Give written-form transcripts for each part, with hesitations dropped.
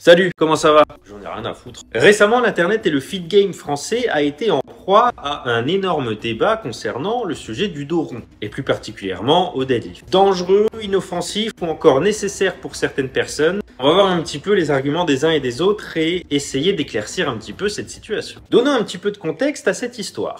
Salut, comment ça va? J'en ai rien à foutre. Récemment, l'internet et le feed game français a été en proie à un énorme débat concernant le sujet du dos rond, et plus particulièrement au deadlift. Dangereux, inoffensif ou encore nécessaire pour certaines personnes. On va voir un petit peu les arguments des uns et des autres et essayer d'éclaircir un petit peu cette situation. Donnons un petit peu de contexte à cette histoire.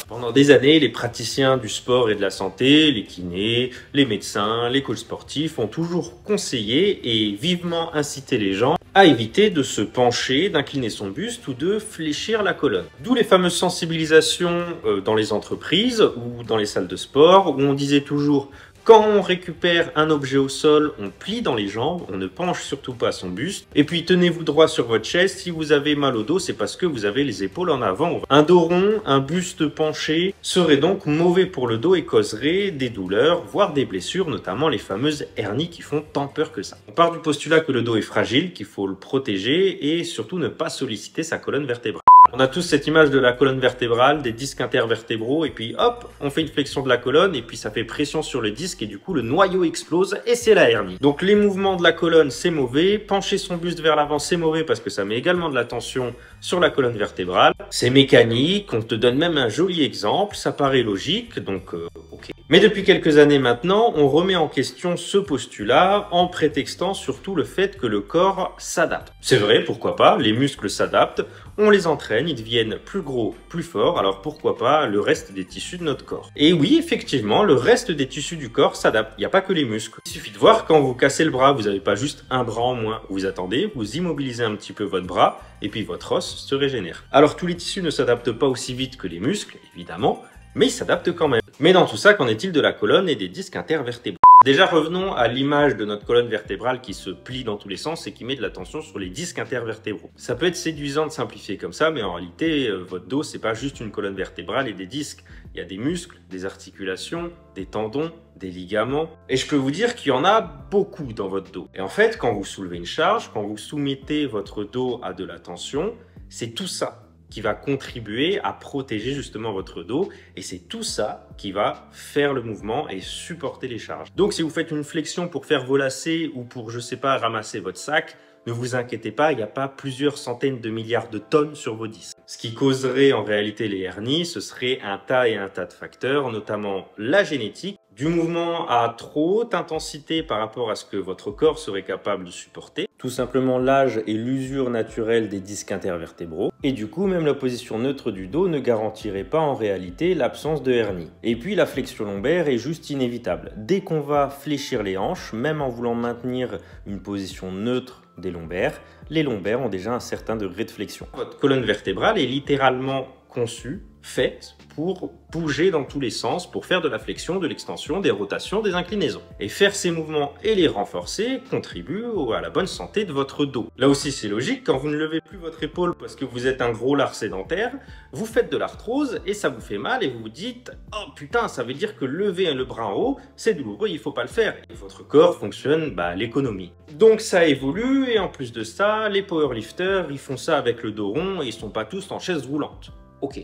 Pendant des années, les praticiens du sport et de la santé, les kinés, les médecins, les coachs sportifs ont toujours conseillé et vivement incité les gens à éviter de se pencher, d'incliner son buste ou de fléchir la colonne. D'où les fameuses sensibilisations dans les entreprises ou dans les salles de sport où on disait toujours: quand on récupère un objet au sol, on plie dans les jambes, on ne penche surtout pas son buste. Et puis tenez-vous droit sur votre chaise, si vous avez mal au dos, c'est parce que vous avez les épaules en avant. Un dos rond, un buste penché serait donc mauvais pour le dos et causerait des douleurs, voire des blessures, notamment les fameuses hernies qui font tant peur que ça. On part du postulat que le dos est fragile, qu'il faut le protéger et surtout ne pas solliciter sa colonne vertébrale. On a tous cette image de la colonne vertébrale, des disques intervertébraux, et puis hop, on fait une flexion de la colonne, et puis ça fait pression sur le disque, et du coup le noyau explose, et c'est la hernie. Donc les mouvements de la colonne, c'est mauvais. Pencher son buste vers l'avant, c'est mauvais, parce que ça met également de la tension sur la colonne vertébrale. C'est mécanique, on te donne même un joli exemple, ça paraît logique, donc ok. Mais depuis quelques années maintenant, on remet en question ce postulat, en prétextant surtout le fait que le corps s'adapte. C'est vrai, pourquoi pas, les muscles s'adaptent, on les entraîne, ils deviennent plus gros, plus forts, alors pourquoi pas le reste des tissus de notre corps. Et oui, effectivement, le reste des tissus du corps s'adapte, il n'y a pas que les muscles. Il suffit de voir quand vous cassez le bras, vous n'avez pas juste un bras en moins. Vous attendez, vous immobilisez un petit peu votre bras, et puis votre os se régénère. Alors tous les tissus ne s'adaptent pas aussi vite que les muscles, évidemment, mais ils s'adaptent quand même. Mais dans tout ça, qu'en est-il de la colonne et des disques intervertébraux? Déjà, revenons à l'image de notre colonne vertébrale qui se plie dans tous les sens et qui met de la tension sur les disques intervertébraux. Ça peut être séduisant de simplifier comme ça, mais en réalité, votre dos, c'est pas juste une colonne vertébrale et des disques. Il y a des muscles, des articulations, des tendons, des ligaments. Et je peux vous dire qu'il y en a beaucoup dans votre dos. Et en fait, quand vous soulevez une charge, quand vous soumettez votre dos à de la tension, c'est tout ça qui va contribuer à protéger justement votre dos, et c'est tout ça qui va faire le mouvement et supporter les charges. Donc si vous faites une flexion pour faire vos lacets ou pour, je sais pas, ramasser votre sac, ne vous inquiétez pas, il n'y a pas plusieurs centaines de milliards de tonnes sur vos disques. Ce qui causerait en réalité les hernies, ce serait un tas et un tas de facteurs, notamment la génétique, du mouvement à trop haute intensité par rapport à ce que votre corps serait capable de supporter, tout simplement l'âge et l'usure naturelle des disques intervertébraux, et du coup même la position neutre du dos ne garantirait pas en réalité l'absence de hernie. Et puis la flexion lombaire est juste inévitable. Dès qu'on va fléchir les hanches, même en voulant maintenir une position neutre des lombaires, les lombaires ont déjà un certain degré de flexion. Votre colonne vertébrale est littéralement conçue, faite pour bouger dans tous les sens, pour faire de la flexion, de l'extension, des rotations, des inclinaisons. Et faire ces mouvements et les renforcer contribue à la bonne santé de votre dos. Là aussi c'est logique, quand vous ne levez plus votre épaule parce que vous êtes un gros lard sédentaire, vous faites de l'arthrose et ça vous fait mal et vous vous dites « Oh putain, ça veut dire que lever le bras en haut, c'est douloureux, il faut pas le faire ». Et votre corps fonctionne à l'économie. Donc ça évolue et en plus de ça, les powerlifters, ils font ça avec le dos rond et ils sont pas tous en chaise roulante. Ok.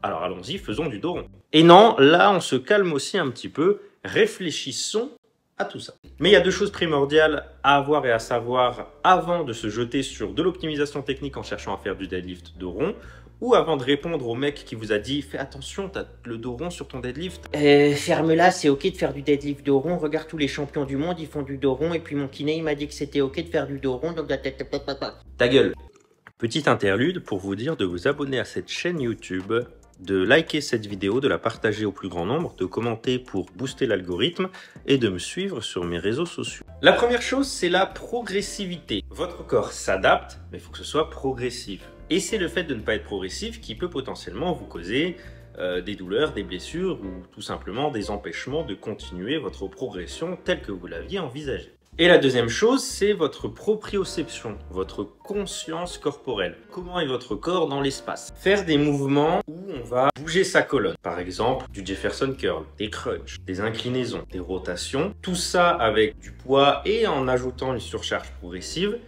Alors allons-y, faisons du dos rond. Et non, là on se calme aussi un petit peu, réfléchissons à tout ça. Mais il y a deux choses primordiales à avoir et à savoir avant de se jeter sur de l'optimisation technique en cherchant à faire du deadlift dos rond, ou avant de répondre au mec qui vous a dit « Fais attention, t'as le dos rond sur ton deadlift ». Ferme-la, c'est ok de faire du deadlift dos rond. Regarde tous les champions du monde, ils font du dos rond. Et puis mon kiné, il m'a dit que c'était ok de faire du dos rond. Donc ta gueule. Petite interlude pour vous dire de vous abonner à cette chaîne YouTube, de liker cette vidéo, de la partager au plus grand nombre, de commenter pour booster l'algorithme et de me suivre sur mes réseaux sociaux. La première chose, c'est la progressivité. Votre corps s'adapte, mais il faut que ce soit progressif. Et c'est le fait de ne pas être progressif qui peut potentiellement vous causer des douleurs, des blessures ou tout simplement des empêchements de continuer votre progression telle que vous l'aviez envisagée. Et la deuxième chose, c'est votre proprioception, votre conscience corporelle. Comment est votre corps dans l'espace? Faire des mouvements où on va bouger sa colonne. Par exemple, du Jefferson Curl, des crunchs, des inclinaisons, des rotations. Tout ça avec du poids et en ajoutant une surcharge progressive.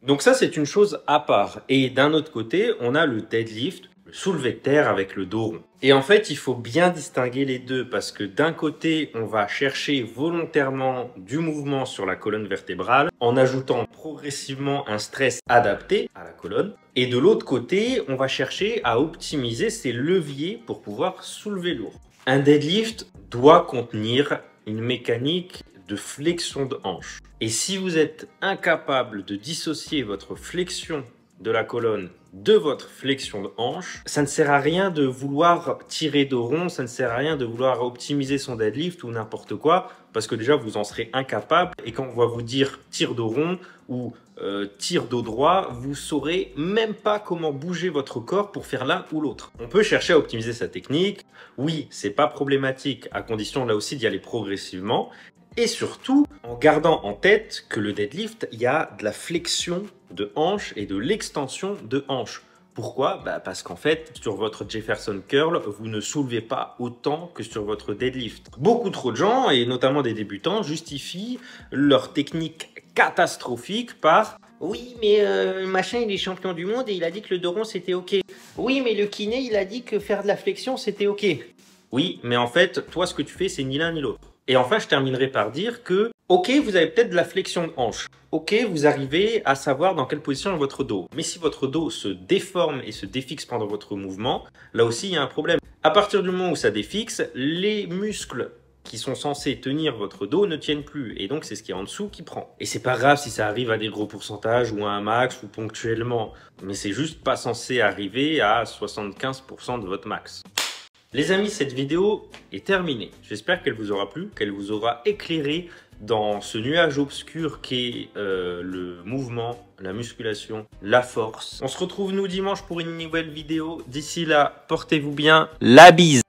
Donc ça, c'est une chose à part. Et d'un autre côté, on a le deadlift, le soulevé de terre avec le dos rond. Et en fait, il faut bien distinguer les deux parce que d'un côté, on va chercher volontairement du mouvement sur la colonne vertébrale en ajoutant progressivement un stress adapté à la colonne. Et de l'autre côté, on va chercher à optimiser ses leviers pour pouvoir soulever lourd. Un deadlift doit contenir une mécanique de flexion de hanche. Et si vous êtes incapable de dissocier votre flexion de la colonne de votre flexion de hanche, ça ne sert à rien de vouloir tirer dos rond, ça ne sert à rien de vouloir optimiser son deadlift ou n'importe quoi, parce que déjà vous en serez incapable et quand on va vous dire tire dos rond ou tire dos droit, vous saurez même pas comment bouger votre corps pour faire l'un ou l'autre. On peut chercher à optimiser sa technique, oui, c'est pas problématique, à condition là aussi d'y aller progressivement. Et surtout, en gardant en tête que le deadlift, il y a de la flexion de hanche et de l'extension de hanche. Pourquoi? Parce qu'en fait, sur votre Jefferson Curl, vous ne soulevez pas autant que sur votre deadlift. Beaucoup trop de gens, et notamment des débutants, justifient leur technique catastrophique par « Oui, mais machin, il est champion du monde et il a dit que le dos rond, c'était OK. Oui, mais le kiné, il a dit que faire de la flexion, c'était OK. » Oui, mais en fait, toi, ce que tu fais, c'est ni l'un ni l'autre. Et enfin, je terminerai par dire que, ok, vous avez peut-être de la flexion de hanche. Ok, vous arrivez à savoir dans quelle position est votre dos. Mais si votre dos se déforme et se défixe pendant votre mouvement, là aussi, il y a un problème. À partir du moment où ça défixe, les muscles qui sont censés tenir votre dos ne tiennent plus. Et donc, c'est ce qui est en dessous qui prend. Et c'est pas grave si ça arrive à des gros pourcentages ou à un max ou ponctuellement. Mais c'est juste pas censé arriver à 75% de votre max. Les amis, cette vidéo est terminée. J'espère qu'elle vous aura plu, qu'elle vous aura éclairé dans ce nuage obscur qu'est le mouvement, la musculation, la force. On se retrouve nous dimanche pour une nouvelle vidéo. D'ici là, portez-vous bien. La bise!